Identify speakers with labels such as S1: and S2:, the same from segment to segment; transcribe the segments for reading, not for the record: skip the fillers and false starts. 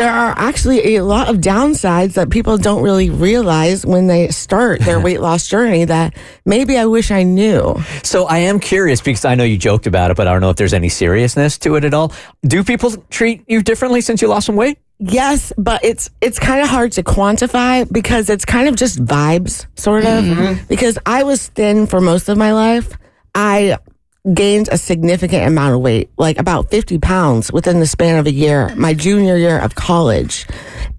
S1: there are actually a lot of downsides that people don't really realize when they start their weight loss journey that maybe I wish I knew.
S2: So I am curious because I know you joked about it, but I don't know if there's any seriousness to it at all. Do people treat you differently since you lost some weight?
S1: Yes, but it's kind of hard to quantify because it's kind of just vibes, sort of. Because I was thin for most of my life. I gained a significant amount of weight, like about 50 pounds within the span of a year, my junior year of college.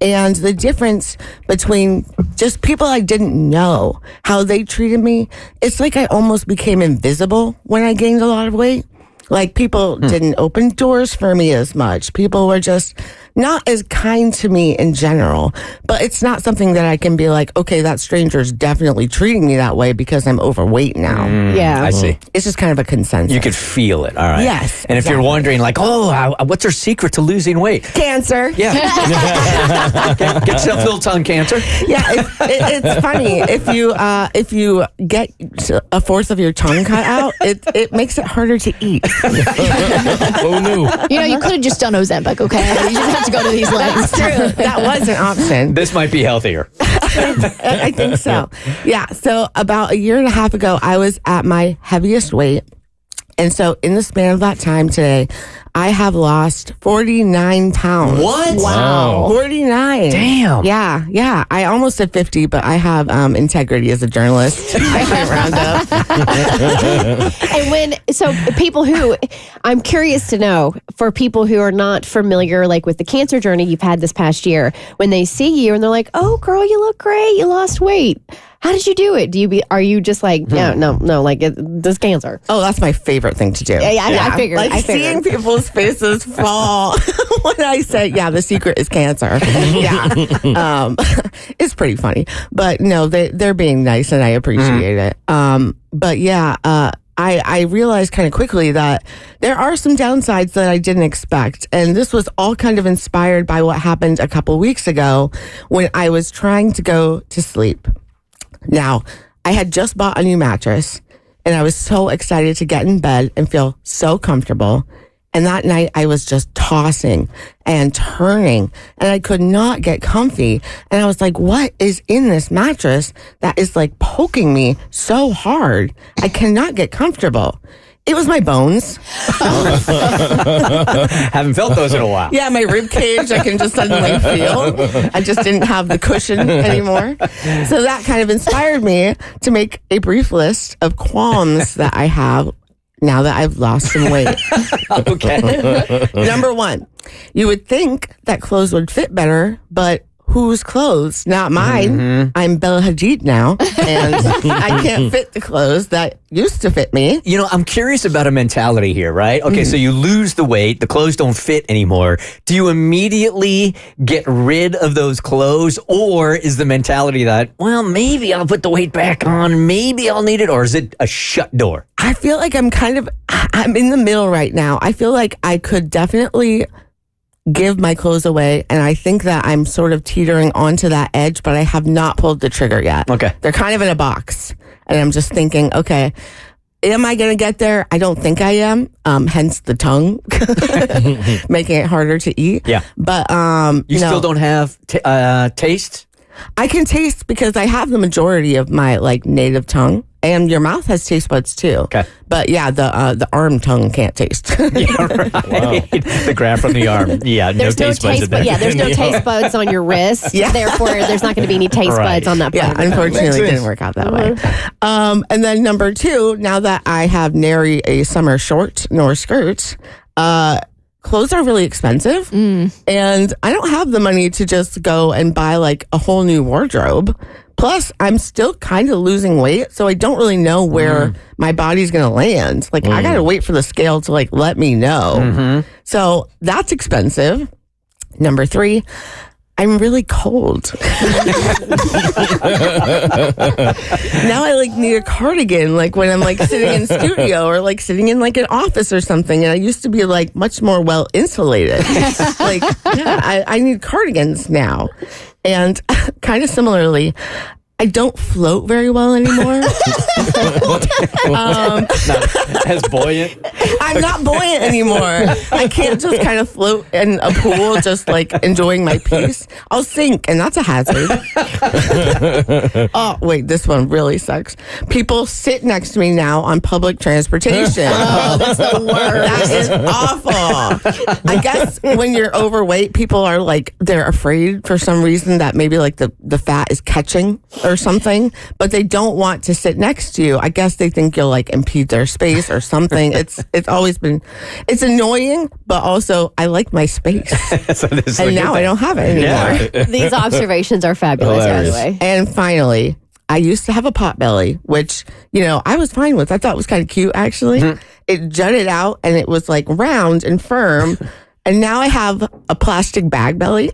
S1: And the difference between just people I didn't know, how they treated me, it's like I almost became invisible when I gained a lot of weight. Like people didn't open doors for me as much. People were just not as kind to me in general. But it's not something that I can be like, okay, that stranger's definitely treating me that way because I'm overweight now.
S3: Yeah.
S2: I see.
S1: It's just kind of a consensus.
S2: You could feel it. All right.
S1: Yes.
S2: And if you're wondering, like, what's her secret to losing weight?
S1: Cancer.
S2: Yeah. Get yourself a little tongue cancer.
S1: Yeah, it's funny. If you get a fourth of your tongue cut out, it makes it harder to eat.
S4: Oh, no.
S3: You could have just done Ozempic, okay? You didn't have to go to these lengths.
S1: True. That was an option.
S2: This might be healthier.
S1: I think so. Yeah. So about a year and a half ago, I was at my heaviest weight. And so in the span of that time today, I have lost 49 pounds.
S2: What?
S4: Wow.
S1: 49.
S2: Damn.
S1: Yeah. I almost said 50, but I have integrity as a journalist. I can't round up.
S3: And people who, I'm curious to know, for people who are not familiar, like with the cancer journey you've had this past year, when they see you and they're like, oh, girl, you look great. You lost weight. How did you do it? Are you just like, no, like this cancer?
S1: Oh, that's my favorite thing to do.
S3: Yeah. I figured.
S1: Like seeing people's faces fall when I say, yeah, the secret is cancer. Yeah. It's pretty funny. But no, they're being nice and I appreciate it. But yeah, I realized kind of quickly that there are some downsides that I didn't expect. And this was all kind of inspired by what happened a couple weeks ago when I was trying to go to sleep. Now, I had just bought a new mattress and I was so excited to get in bed and feel so comfortable. And that night I was just tossing and turning and I could not get comfy. And I was like, what is in this mattress that is like poking me so hard? I cannot get comfortable. It was my bones.
S2: Haven't felt those in a while.
S1: Yeah, my rib cage, I can just suddenly feel. I just didn't have the cushion anymore. So that kind of inspired me to make a brief list of qualms that I have now that I've lost some weight.
S2: Okay.
S1: Number one, you would think that clothes would fit better, but whose clothes? Not mine. I'm Bella Hadid now, and I can't fit the clothes that used to fit me.
S2: I'm curious about a mentality here, right? Okay, so you lose the weight, the clothes don't fit anymore. Do you immediately get rid of those clothes, or is the mentality that, well, maybe I'll put the weight back on, maybe I'll need it, or is it a shut door?
S1: I feel like I'm in the middle right now. I feel like I could definitely give my clothes away, and I think that I'm sort of teetering onto that edge, but I have not pulled the trigger yet.
S2: Okay.
S1: They're kind of in a box, and I'm just thinking, okay, am I going to get there? I don't think I am, hence the tongue, making it harder to eat.
S2: Yeah.
S1: But
S2: you still don't have taste?
S1: I can taste because I have the majority of my native tongue. And your mouth has taste buds too. Okay. But yeah, the arm tongue can't taste.
S2: Yeah, right. Wow. The grab from the arm. Yeah,
S3: there's no taste buds in there. Yeah, there's no taste buds on your wrist. Yeah. Therefore, there's not going to be any taste buds on that part.
S1: Yeah, unfortunately, it didn't work out that way. And then number two, now that I have nary a summer short nor skirt, clothes are really expensive. And I don't have the money to just go and buy a whole new wardrobe. Plus, I'm still kind of losing weight, so I don't really know where my body's going to land. I got to wait for the scale to let me know. So that's expensive. Number three, I'm really cold. Now I need a cardigan when I'm sitting in studio or sitting in an office or something. And I used to be much more well insulated. I need cardigans now. And kind of similarly, I don't float very well anymore.
S2: Not as buoyant.
S1: I'm not buoyant anymore. I can't just kind of float in a pool, just like enjoying my peace. I'll sink, and that's a hazard. Oh, wait, this one really sucks. People sit next to me now on public transportation.
S3: Oh, that's the worst.
S1: That is awful. I guess when you're overweight, people are like, they're afraid for some reason that maybe like the fat is catching or something, but they don't want to sit next to you. I guess they think you'll like impede their space or something. It's always been, it's annoying, but also I like my space.
S2: So this is
S1: And
S2: a
S1: now
S2: good
S1: I don't have it anymore.
S2: Yeah.
S3: These observations are fabulous, by the
S4: Hilarious.
S3: way.
S1: And finally, I used to have a pot belly, which, I was fine with. I thought it was kind of cute, actually. It jutted out and it was like round and firm. And now I have a plastic bag belly.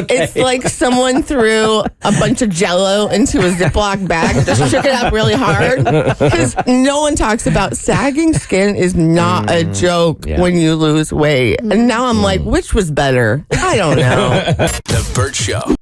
S1: It's like someone threw a bunch of Jell-O into a Ziploc bag and just shook it up really hard. Because no one talks about sagging skin is not a joke when you lose weight. And now I'm like, which was better? I don't know.
S5: The Bert Show.